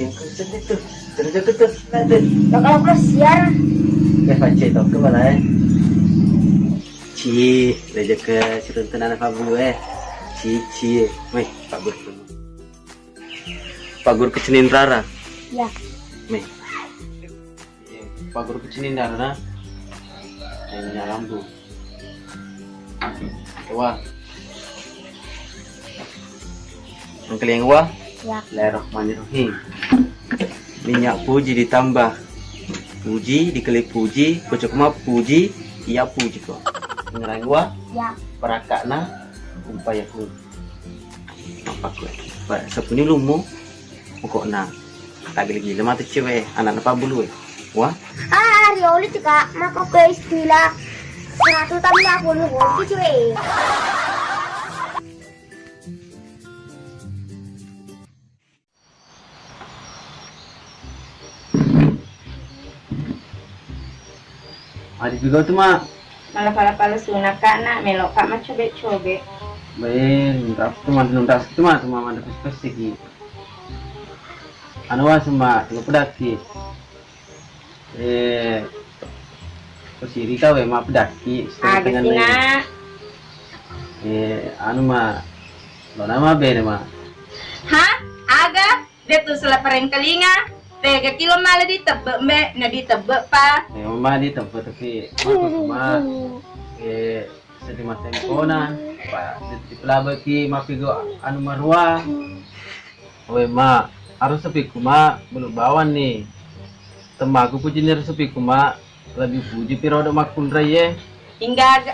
Cengkeh sedih tuh. Terus aku tuh. Nanti. Bakal kasihan. Pace to ke mana? Ci, leje ke ciruntunan apa bulu Ci. Meh, Pak Gur. Pak Gur kecenin Rara. Ya. Meh. Pak Gur kecenin Rara. Hanya lampu. Wah. Yang kalian wah? Ya. Bismillahirrahmanirrahim. Minyak puji ditambah. Puji dikali puji, kocok mah puji, iya puji kok. Ngerang gua, Ya. perakakna, upaya pun. Apa gue? Sepuni lumu, pokoknya. Tak gila mati cewek, anak apa bulu Wah, Rioli juga mako ke istilah 180 volt cuy. adik juga tuh mah. Malah pala sunak kana melok pak mah cobe. Baik, nuntas tuh mah mana spesifik. Anu sama tuh pedaki. Posisi kau mah pedaki. Agak sina. Anu mah lo nama beda mah. Hah? Aga? Dia tuh selepereng kelinga. 3 kilo malah ditebek mbak, na ditebek pa. Mama di tempat tapi aku cuma sedih masa tempo na pak di pelaba ki mapigo anu marwa. Owe ma harus sepi kuma belum bawan nih. Temaku puji nih sepi kuma lebih puji pirodo makun raya. Hingga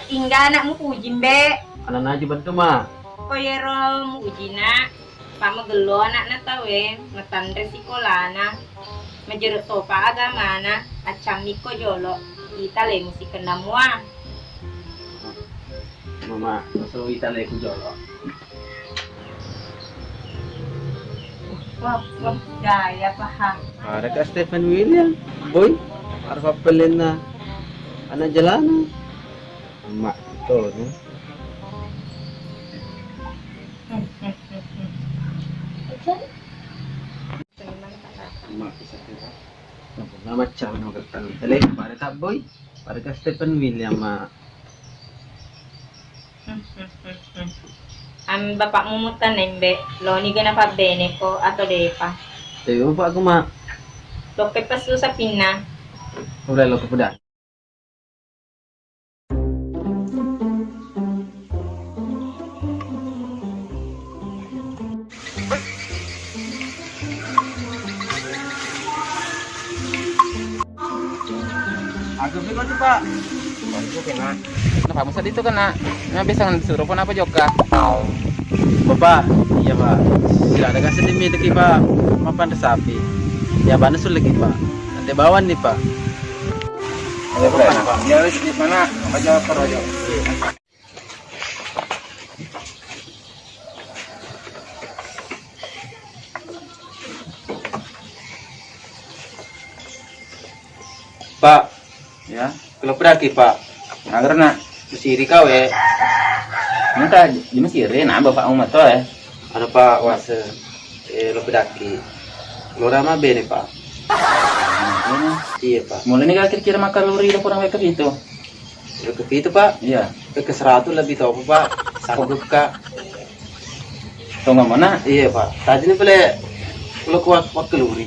anakmu puji mbak. Anak aja bantu ma. Koyero mu uji nak. Pama gelo anak na tawe, matan resiko lana. Menjeruk topa agama na, acam miko jolo. Kita le musi kena mua. Mama, so kita leku jolo. Wah, gaya paham. Ada ka Stephen William, boy. Harus apelin na anak jalanan. Mak to, no? Mak bisa kira. Nama macam no katan. Tele pada tak boy. Pada ka Stephen William ma. Ang bapak mumutan nembe, lo ni gana pa bene ko ato depa. Tayo pa ako ma. Lo kay pasu sa pina. Udah lo kepada. Aku pikir tuh pak. Itu kena. Kenapa Musa itu kena? Nah, bisa disuruh pun apa juga? Bapak, iya pak. Sudah ada kasih demi lagi pak. Mapan sapi. Ya bana sul lagi pak. Nanti bawan nih pak. Ada apa pak? Dia harus di mana? Apa jawab aja. Pak, Ya, kalau pergi pak. nah karena Mesiri kau minta di Mesir nah bapak umat tuh Ada pak wase. Lo pedaki. Lo rama bene pak. Iya pak. mulai nih kira-kira makan luri udah kurang ke itu. Lo ke itu pak. Iya, Ke 100 lebih tau pak. Sanggup kak. tuh nggak mana? Iya pak. Tadi nih boleh. Lo kuat keluri.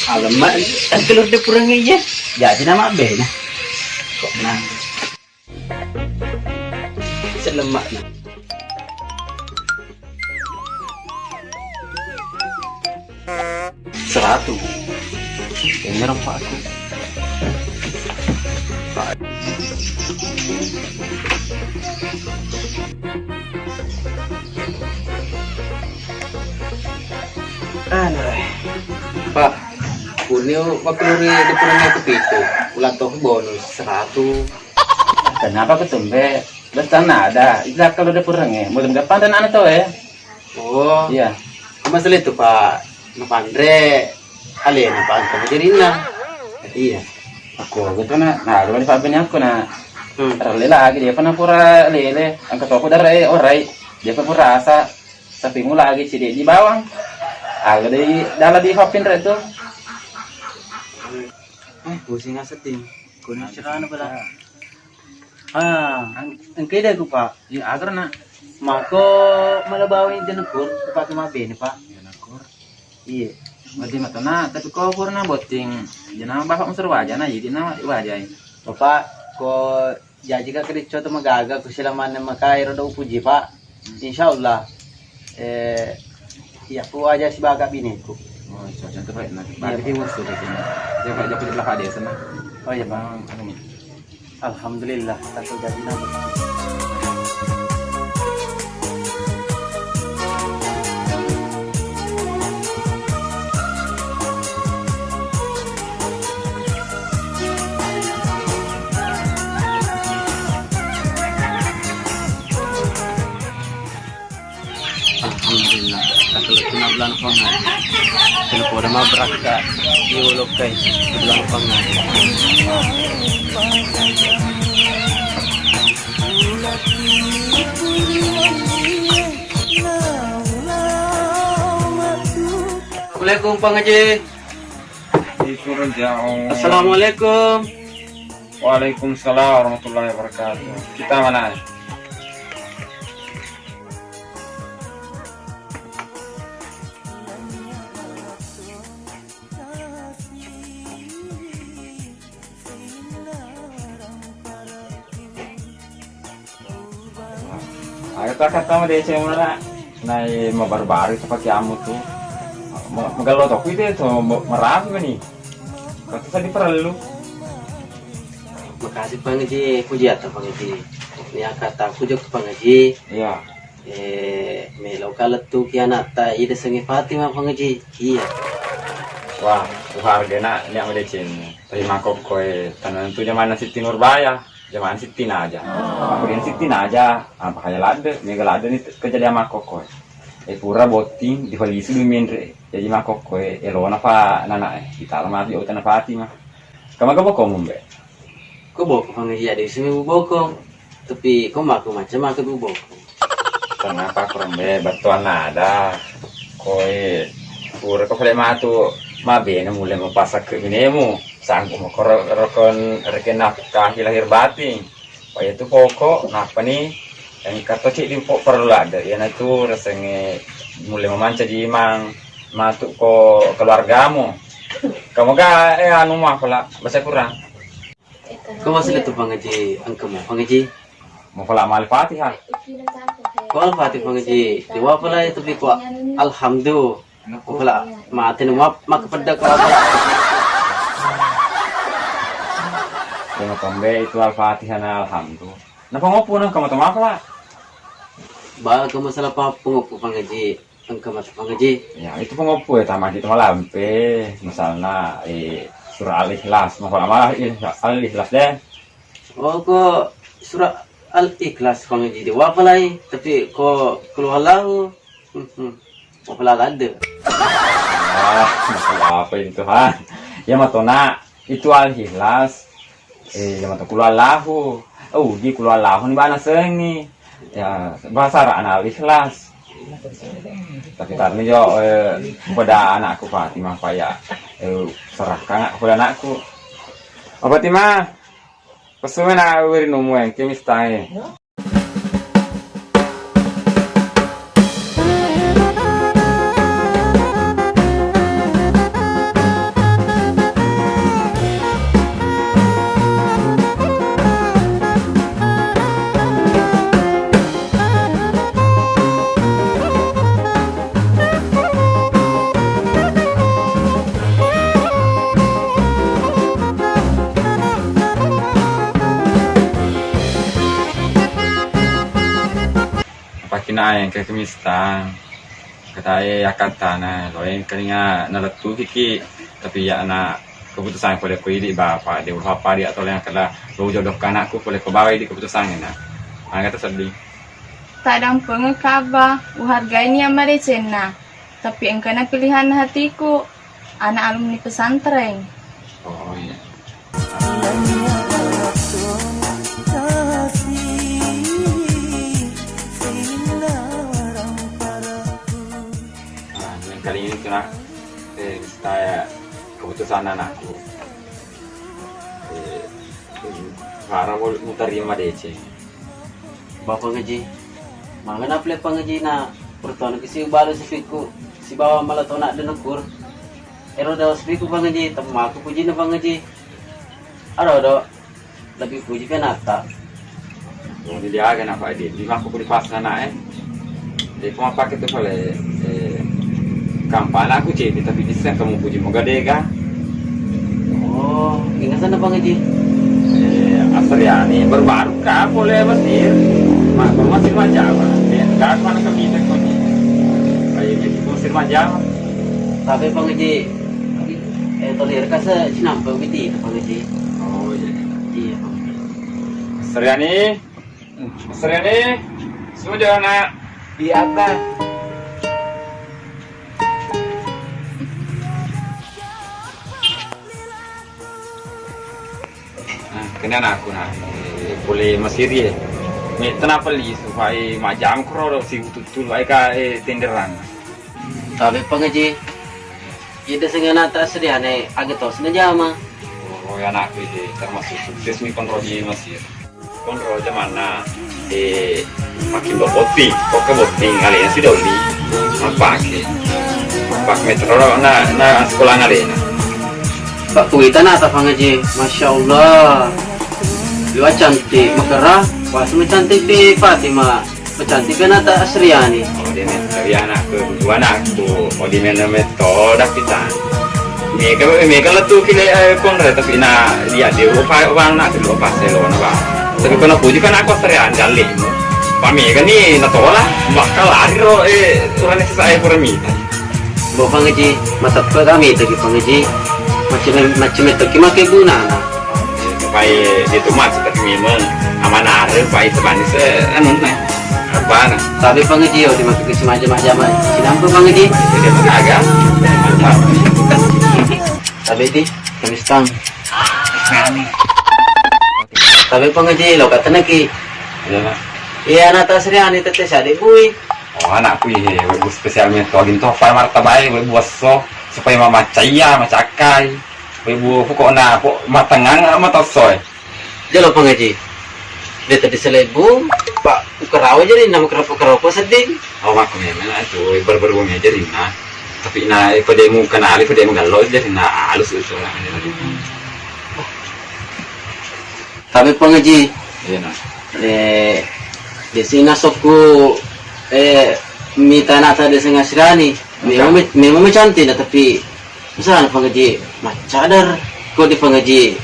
Alamak, telur dia kurang aja. Jadi nama B nah. Kok nah. Selemak nah. Seratus. Kayaknya rempah aku. Pak. Pak, punya waktu di purangnya ke itu, ulang tahun bonus 100. Kenapa ketumbe? Betul ada. Ilah kalau udah kurangnya, mau depan dan anak tuh Oh, Iya. masalah itu Pak, Napandre, kalian Pak, kamu jadi lah. Iya. Aku gitu nah di pabin aku rale lagi dia pernah pura lele ang katoko dari orai dia pun pura asa tapi mula lagi sih di bawang agak di dalam di hopin itu Pusing nga sa ting. Kunin siya ka na pala. Ang kaya ko pa. yung agar na Mako malabaw yung dinakur. Kapag mabini pa. Dinakur. Iya. Mati mata na tapi kau pura na boting jangan bapak mesur wajah na jadi na wajah Papa, ko jaji ka kredit to magaga ko sila man na makairo daw puji pa. Insyaallah. Iya ko aja si baga bini ko. oh cocok terbaik na bagi di musuh di sini dia di belakang dia sana Oh ya, bang ano ni Alhamdulillah, tato jadi na. Alhamdulillah, katulad ko na bulan pa nga. Kaya po na mabrak ka, iulog kay bulan pa nga. Assalamualaikum Pak Haji. Assalamualaikum. Waalaikumsalam warahmatullahi wabarakatuh. Kita mana? Ayo kata mo deh cewek mana? Nai mau baru-baru itu pakai amu tuh. Magalo to itu marami ba ni? Kata tadi perlu. Makasih Pak Haji, puji atas Pak Haji. Ini kata aku juga Pak Haji. Iya. Melaw kalat tu kianata ida sangi Fatima Pak Haji. Iya. Wah, harga na niya mo deh tapi mangkok koe tanan tu zaman Siti Nurbaya, zaman Siti aja. Aku din Siti aja, apa kaya lade, mega lade ni kejadian mangkok koe. Pura boting di holisi du mendre, jadi mangkok koe elona pa nana kita mati o tanah Fatima. Kamaga ko mumbe. Ko boko Pak Haji ada sini boko. Tapi ko maku macam aku boko. Kenapa kurang batuan ada koe pura ko pala matu mabe na mulai mapasak ke binemu sangko mo korokon rekena kahil lahir batin pa itu poko napa nih yang kata cik di perlu ada ya itu rasanya mulai memanca di mang matu ko keluargamu kamu ga anu mah pala bahasa kurang Ko masih itu Pak Haji, angka mo Pak Haji. mau pala mal Fatihah Ko al-Fatih Pak Haji. Diwa pala itu bi ko alhamdulillah. Ko pala maatin mo makapada ko apa. Kaya tombe itu al-Fatihah na alhamdulillah napangopo nang kamatama pala Ba ko masalah pa pungo Pak Haji. Angka mas Pak Haji. ya itu pengopo ya tama gitu malampe misalnya surah al-ikhlas mau malah al-ikhlas deh Oh ko surah al-ikhlas Pak Haji. Diwa pala tapi ko keluar lahu. Ko pala ada. masalah apa itu han ya matona itu al-ikhlas ya mata keluar lahu di keluar lahu ni bana seng ni ya bahasa al-ikhlas tapi karena yo kepada anakku Fatimah paya serahkan kepada anakku Fatimah pesumen na wiri nomu yang kemis tae yang ke kemistan kata kata na loen kalinya nalatu kiki tapi ya anak keputusan boleh ko idi bapak dia apa dia atau yang kala lo jodohkan anakku boleh ko bawa di keputusan na kata sedih Tadang pengekaba uhargai ni amare cena tapi engkana pilihan hatiku anak alumni pesantren oh iya keputusan anakku. Para mau terima DC. Bapak ngaji. Mangan apa pangaji na pertuan ke si balu si fiku si bawa malah to nak denukur. Ero dah fiku pangaji tema aku puji na pangaji. Ado lebih puji kan ata. Jadi dia kan apa dia? Di aku di pas anak Dia cuma pakai tu oleh kampana aku cek tapi di sana kamu puji moga dega. Oh, ingat sana pangaji. Asal ya ni baru kah boleh Mesir. Masih Jawa. Enggak mana ke kita kau ni. Kayak itu Mesir Jawa. Tapi pangaji tolir kasa sinampa biti pangaji. Oh iya. Iya pangaji. Seriani, sudah nak. Iya apa? Kena aku nak boleh Mesir ya. Kenapa li supaya macam kro si betul mereka tenderan. Tapi pangaji, ida sengaja tak sedia ne agak tos ne jama. Oh ya nak itu termasuk sukses mi kontrol di Mesir. Kontrol mana makin boting, kok ke boting kali ini sudah li pak metro na sekolah kali ini. Pak kuitan apa pangaji? Masya Allah. Dua cantik Makerah, pas cantik di Fatima, cantik kan ada Asriani. Oh di Asriani kedua anakku, oh di mana metode kita. Mereka letu kile konre tapi na dia uang nak dulu pas lo na. Tapi kalau puji kan aku Asriani kali. Pami kan ni natola bakal lari orang saya permita. Bawa pangaji, mata kami tadi pangaji, macam itu kimak guna. Supaya itu masuk tapi memang amanah supaya sebanis anu apa nah. Tapi pangaji di makin ke macam-macam sinampu pangaji. Jadi agak mantap. Tapi ti kami stang. Tapi pangaji lo kata naki. Iya anak Asriani tetes adik bui. Oh anakku ini buat spesial metode itu file martabai buat so supaya mama caya macakai. Ibu pokok na pok matangang mata soy. Jalo pangaji. Dia tadi selebu, Pak ukarawa jadi nama kerapa sedih. Oh aku memang itu berberbunyi jadi nah. Tapi na pada mu kenali pada mu galau jadi na halus itu lah. Tapi pangaji. Iya nah. Di sini sokku minta nata di sini Asriani. Memang cantik tapi misalnya pangaji macadar kau di pangaji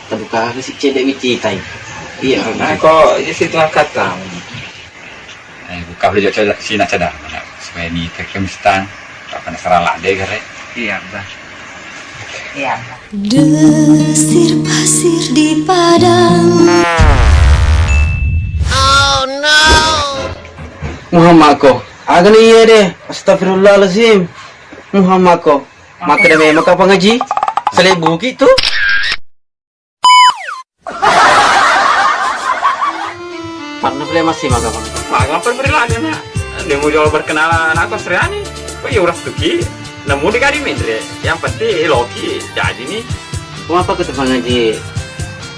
terbuka ke si cedek wici tay. Iya. Nah kok di situ kata. Buka beli jauh sini cadar supaya ni kekemistan apa nasrallah deh kare. Iya bah. Iya. Desir pasir di padang. Muhammad ko. Agak ni iya deh. Astagfirullahalazim. Muhammad ko. Maka dah memang kau pangaji. Selebu gitu. Mana boleh masih maka pangaji. Ngapa berilah dia nak? Dia mau jual berkenalan aku Asriani. Kok ya uras tuki? Nemu di kari mendre. Yang penting Loki jadi nih. Kenapa kata pangaji?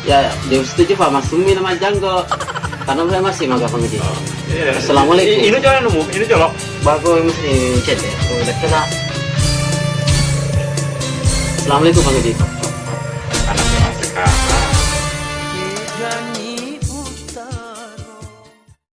Ya dia setuju Pak Masumi nama Janggo. Karena boleh masih maka pangaji. Assalamualaikum. Ini jalan nemu, ini jalan. Bagus mesti cedek. Udah kena. Assalamualaikum pangaji.